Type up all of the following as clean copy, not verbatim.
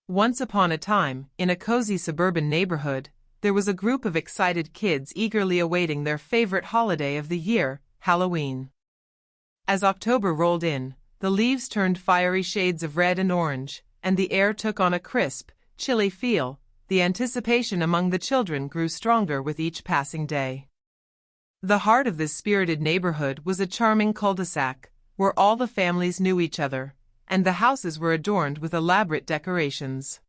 Once upon a time, in a cozy suburban neighborhood, there was a group of excited kids eagerly awaiting their favorite holiday of the year, Halloween. As October rolled in, the leaves turned fiery shades of red and orange, and the air took on a crisp, chilly feel. The anticipation among the children grew stronger with each passing day. The heart of this spirited neighborhood was a charming cul-de-sac, where all the families knew each other, and the houses were adorned with elaborate decorations.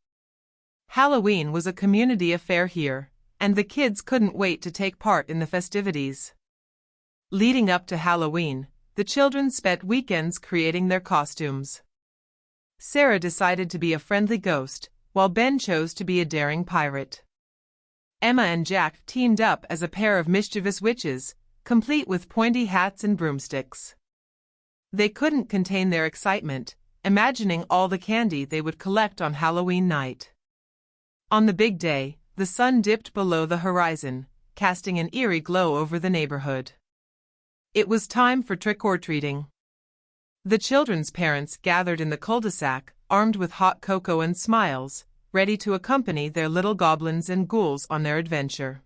Halloween was a community affair here, and the kids couldn't wait to take part in the festivities. Leading up to Halloween, the children spent weekends creating their costumes. Sarah decided to be a friendly ghost, while Ben chose to be a daring pirate. Emma and Jack teamed up as a pair of mischievous witches, complete with pointy hats and broomsticks. They couldn't contain their excitement, imagining all the candy they would collect on Halloween night. On the big day, the sun dipped below the horizon, casting an eerie glow over the neighborhood. It was time for trick-or-treating. The children's parents gathered in the cul-de-sac, armed with hot cocoa and smiles, ready to accompany their little goblins and ghouls on their adventure.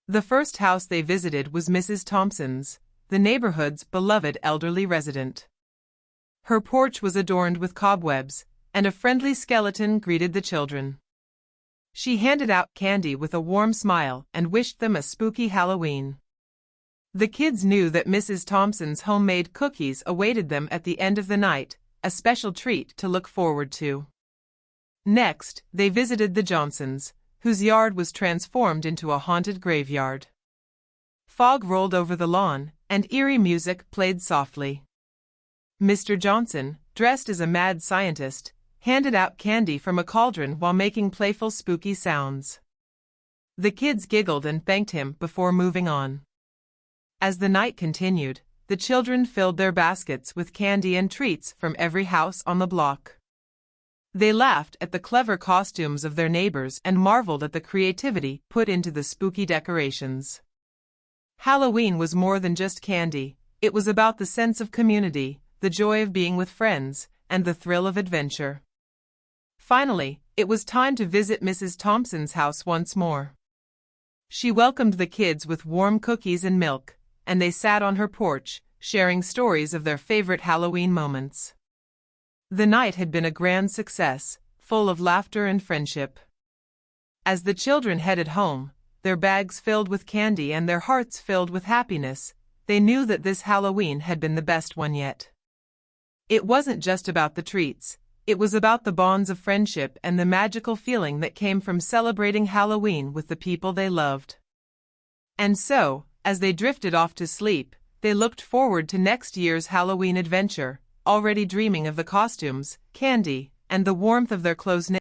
The first house they visited was Mrs. Thompson's, the neighborhood's beloved elderly resident. Her porch was adorned with cobwebs, and a friendly skeleton greeted the children. She handed out candy with a warm smile and wished them a spooky Halloween. The kids knew that Mrs. Thompson's homemade cookies awaited them at the end of the night, a special treat to look forward to. Next, they visited the Johnsons, whose yard was transformed into a haunted graveyard. Fog rolled over the lawn, and eerie music played softly. Mr. Johnson, dressed as a mad scientist, handed out candy from a cauldron while making playful spooky sounds. The kids giggled and thanked him before moving on. As the night continued, the children filled their baskets with candy and treats from every house on the block. They laughed at the clever costumes of their neighbors and marveled at the creativity put into the spooky decorations. Halloween was more than just candy. It was about the sense of community, the joy of being with friends, and the thrill of adventure. Finally, it was time to visit Mrs. Thompson's house once more. She welcomed the kids with warm cookies and milk, and they sat on her porch, sharing stories of their favorite Halloween moments. The night had been a grand success, full of laughter and friendship. As the children headed home, their bags filled with candy and their hearts filled with happiness, they knew that this Halloween had been the best one yet. It wasn't just about the treats, it was about the bonds of friendship and the magical feeling that came from celebrating Halloween with the people they loved. And so, as they drifted off to sleep, they looked forward to next year's Halloween adventure, already dreaming of the costumes, candy, and the warmth of their close knit